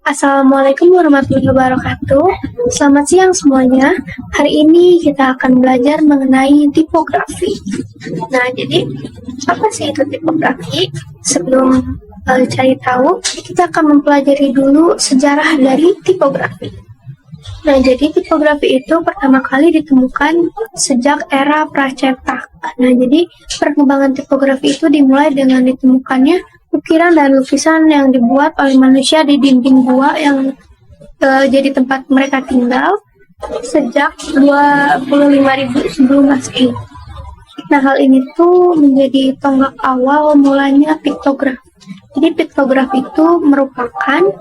Assalamualaikum warahmatullahi wabarakatuh. Selamat siang semuanya. Hari ini kita akan belajar mengenai tipografi. Nah, jadi apa sih itu tipografi? Sebelum cari tahu, kita akan mempelajari dulu sejarah dari tipografi. Nah, jadi tipografi itu pertama kali ditemukan sejak era pracetak. Nah, jadi perkembangan tipografi itu dimulai dengan ditemukannya ukiran dan lukisan yang dibuat oleh manusia di dinding gua yang jadi tempat mereka tinggal sejak 25.000 sebelum Masehi. Nah, hal ini tuh menjadi tonggak awal mulanya piktografi. Jadi piktografi itu merupakan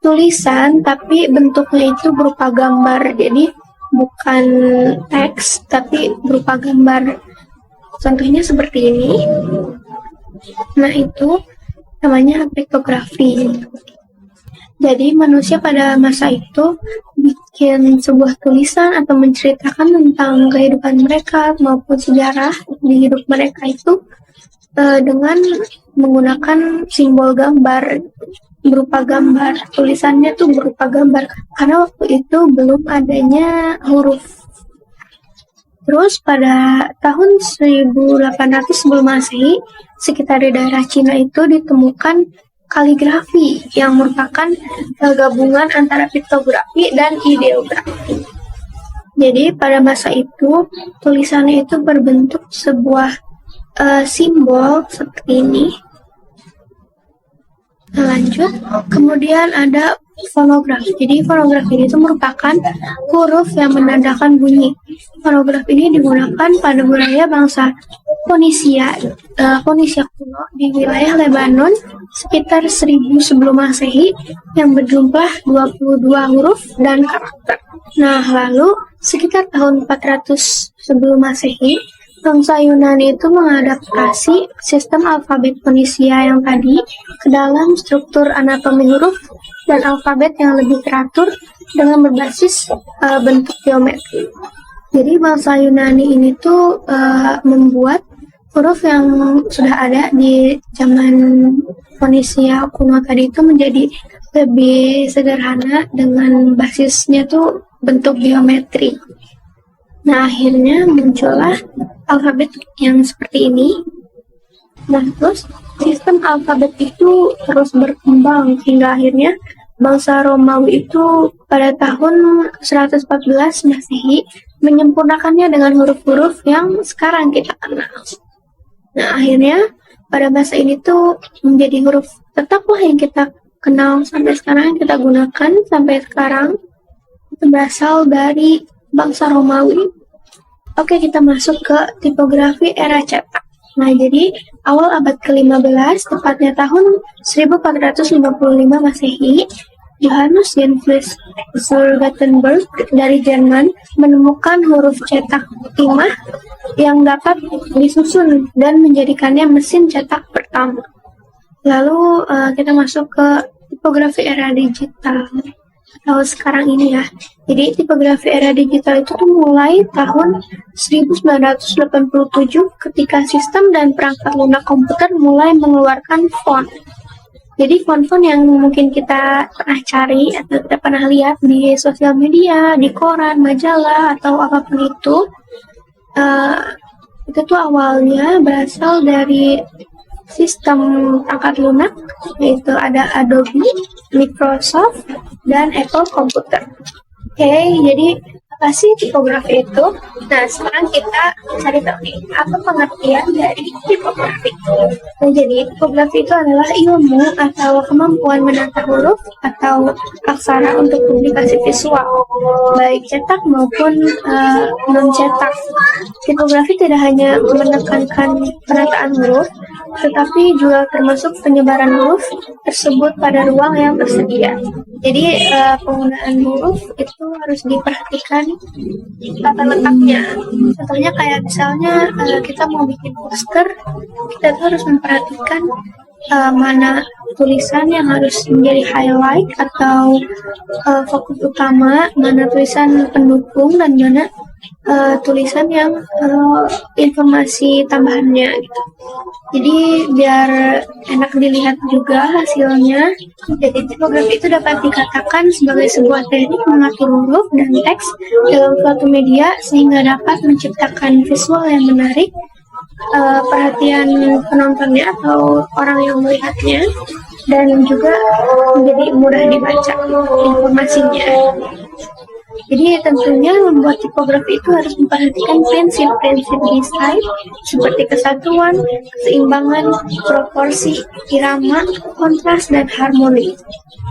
tulisan tapi bentuknya itu berupa gambar. Jadi bukan teks tapi berupa gambar. Contohnya seperti ini. Nah, itu namanya piktografi. Jadi manusia pada masa itu bikin sebuah tulisan atau menceritakan tentang kehidupan mereka maupun sejarah di hidup mereka itu dengan menggunakan simbol gambar, berupa gambar. Tulisannya tuh berupa gambar karena waktu itu belum adanya huruf. Terus pada tahun 1800 sebelum Masehi, sekitar di daerah Cina itu ditemukan kaligrafi yang merupakan gabungan antara piktografi dan ideografi. Jadi pada masa itu tulisannya itu berbentuk sebuah simbol seperti ini. Nah, lanjut, kemudian ada fonografi. Jadi fonografi itu merupakan huruf yang menandakan bunyi. Fonografi ini digunakan pada budaya bangsa Fonisia kuno di wilayah Lebanon sekitar 1000 sebelum Masehi yang berjumlah 22 huruf dan karakter. Nah, lalu sekitar tahun 400 sebelum Masehi, bangsa Yunani itu mengadaptasi sistem alfabet Fonisia yang tadi ke dalam struktur anatomi huruf dan alfabet yang lebih teratur dengan berbasis bentuk geometri. Jadi bangsa Yunani ini tuh membuat huruf yang sudah ada di zaman Fonisia kuno tadi itu menjadi lebih sederhana dengan basisnya tuh bentuk geometri. Nah, akhirnya muncullah alfabet yang seperti ini. Nah, terus sistem alfabet itu terus berkembang hingga akhirnya bangsa Romawi itu pada tahun 114 Masehi menyempurnakannya dengan huruf-huruf yang sekarang kita kenal. Nah, akhirnya pada masa ini tuh menjadi huruf tetaplah yang kita kenal sampai sekarang, kita gunakan sampai sekarang. Itu berasal dari bangsa Romawi. Oke, kita masuk ke tipografi era cetak. Nah, jadi awal abad ke-15, tepatnya tahun 1455 Masehi, Johannes Gottfried Gutenberg dari Jerman menemukan huruf cetak timah yang dapat disusun dan menjadikannya mesin cetak pertama. Lalu kita masuk ke tipografi era digital. Kalau sekarang ini ya. Jadi tipografi era digital itu tuh mulai tahun 1987 ketika sistem dan perangkat lunak komputer mulai mengeluarkan font. Jadi font-font yang mungkin kita pernah cari atau kita pernah lihat di sosial media, di koran, majalah, atau apapun itu tuh awalnya berasal dari sistem perangkat lunak, yaitu ada Adobe, Microsoft, dan Apple Computer. Oke, jadi apa sih tipografi itu? Nah, sekarang kita cari tahu nih, apa pengertian dari tipografi. Nah, jadi tipografi itu adalah ilmu atau kemampuan menata huruf atau aksara untuk publikasi visual, baik cetak maupun non-cetak. Tipografi tidak hanya menekankan penataan huruf, tetapi juga termasuk penyebaran huruf tersebut pada ruang yang tersedia. Jadi penggunaan huruf itu harus diperhatikan tata letaknya. Contohnya kayak misalnya kita mau bikin poster, kita tuh harus memperhatikan mana tulisan yang harus menjadi highlight atau fokus utama, mana tulisan pendukung, dan mana tulisan yang informasi tambahannya gitu. Jadi biar enak dilihat juga hasilnya. Jadi tipografi itu dapat dikatakan sebagai sebuah teknik mengatur huruf dan teks dalam suatu media sehingga dapat menciptakan visual yang menarik, perhatian penontonnya atau orang yang melihatnya, dan juga menjadi mudah dibaca informasinya. Jadi tentunya membuat tipografi itu harus memperhatikan prinsip-prinsip desain seperti kesatuan, keseimbangan, proporsi, irama, kontras, dan harmoni.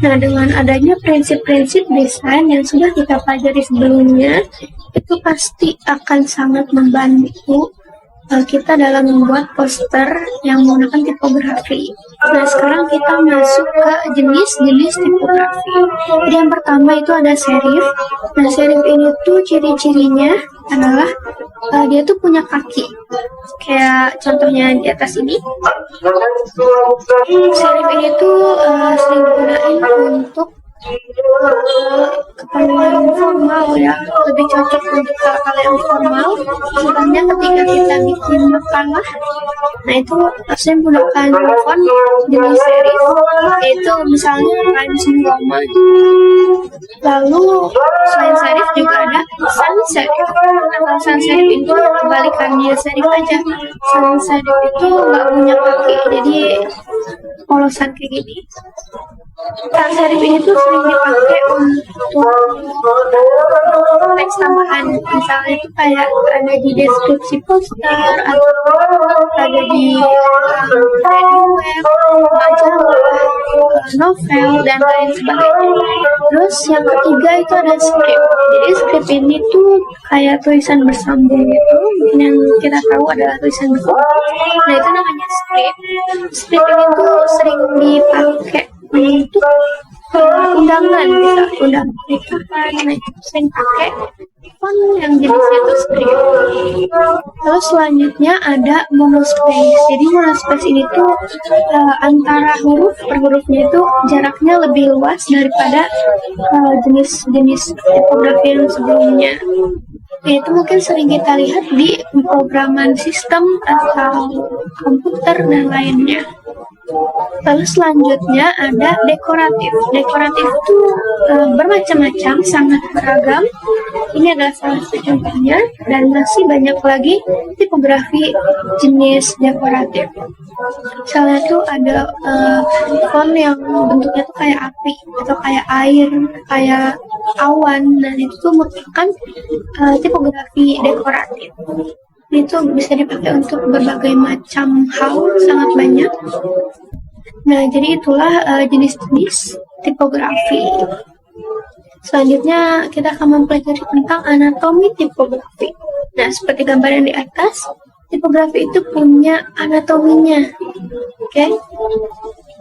Nah, dengan adanya prinsip-prinsip desain yang sudah kita pelajari sebelumnya, itu pasti akan sangat membantu kita dalam membuat poster yang menggunakan tipografi. Nah, sekarang kita masuk ke jenis-jenis tipografi. Jadi yang pertama itu ada serif. Nah, serif ini tuh ciri-cirinya adalah dia tuh punya kaki. Kayak contohnya di atas ini. Serif ini tuh sering digunakan untuk keperluan formal ya, lebih cocok untuk hal-hal yang formal. Misalnya ketika kita bikin makalah, nah itu saya menggunakan font jenis serif, yaitu misalnya Times New Roman. Lalu selain serif juga ada sans serif. Nah, sans serif itu kebalikannya serif aja. Sans serif itu nggak punya kaki, jadi polosan kayak gini. Sans serif ini tuh sering dipakai untuk teks tambahan, misalnya itu kayak ada di deskripsi poster atau ada di web, majalah, novel, dan lain sebagainya. Terus yang ketiga itu ada script. Jadi script ini tuh kayak tulisan bersambung gitu, mungkin yang kita tahu adalah tulisan bersambung. Nah itu namanya script. Script ini tuh sering dipakai untuk undangan, bisa undangan pernikahan. Nah itu sering pakai font yang jenisnya itu script. Terus selanjutnya ada monospace. Jadi monospace ini tuh antara huruf per hurufnya itu jaraknya lebih luas daripada jenis-jenis tipografi yang sebelumnya. Ya, itu mungkin sering kita lihat di pemrograman sistem atau komputer dan lainnya. Lalu selanjutnya ada dekoratif. Dekoratif itu bermacam-macam, sangat beragam. Ini adalah salah satu contohnya, dan masih banyak lagi tipografi jenis dekoratif. Misalnya tuh ada font yang bentuknya tuh kayak api atau kayak air, kayak awan. Nah itu tuh merupakan tipografi dekoratif. Itu bisa dipakai untuk berbagai macam hal, sangat banyak. Nah, jadi itulah jenis-jenis tipografi. Selanjutnya kita akan mempelajari tentang anatomi tipografi. Nah, seperti gambar yang di atas, tipografi itu punya anatominya. Oke?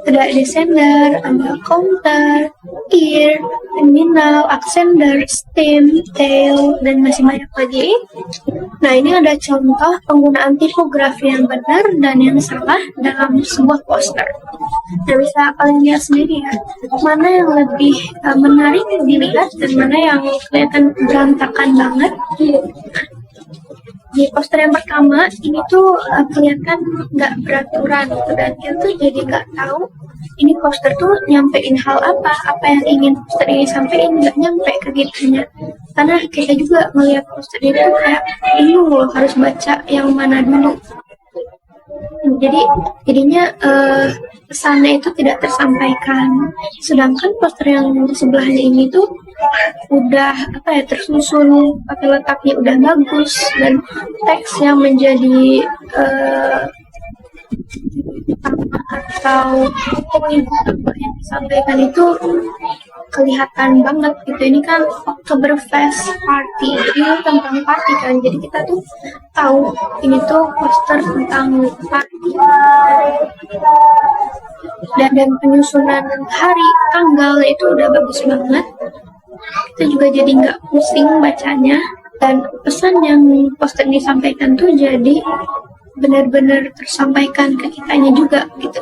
Ada descender, ada counter, ear, terminal, accender, stem, tail, dan masih banyak lagi. Nah, ini ada contoh penggunaan tipografi yang benar dan yang salah dalam sebuah poster. Nah, bisa kalian lihat sendiri ya, mana yang lebih menarik dilihat dan mana yang kelihatan berantakan banget. Di poster yang pertama ini tuh kelihatan nggak beraturan gitu, dan kita tuh jadi nggak tahu ini poster tuh nyampein hal apa yang ingin poster ini sampein, nggak nyampe ke gitunya. Karena kita juga melihat poster itu kayak bingung loh harus baca yang mana dulu. Jadinya pesannya itu tidak tersampaikan. Sedangkan poster yang sebelahnya ini tuh udah tersusun, pakai letaknya udah bagus, dan teks yang menjadi atau poin apa yang disampaikan itu kelihatan banget gitu. Ini kan Oktoberfest Party, jadi tentang party kan, jadi kita tuh tahu ini tuh poster tentang party. Dan penyusunan hari tanggal itu udah bagus banget, kita juga jadi nggak pusing bacanya, dan pesan yang poster disampaikan tuh jadi benar-benar tersampaikan ke kitanya juga gitu.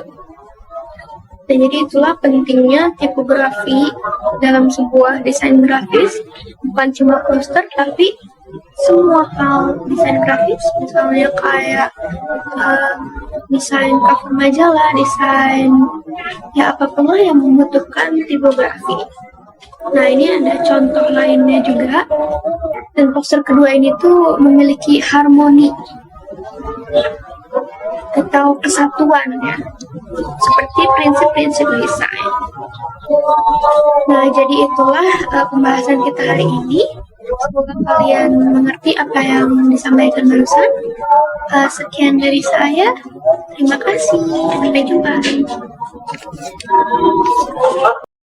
Dan jadi itulah pentingnya tipografi dalam sebuah desain grafis, bukan cuma poster tapi semua hal desain grafis, misalnya kayak desain cover majalah, desain ya apapun lah yang membutuhkan tipografi. Nah, ini ada contoh lainnya juga. Dan poster kedua ini tuh memiliki harmoni atau kesatuan ya, seperti prinsip-prinsip desain. Nah, jadi itulah pembahasan kita hari ini. Semoga kalian mengerti apa yang disampaikan barusan. Sekian dari saya. Terima kasih. Sampai jumpa.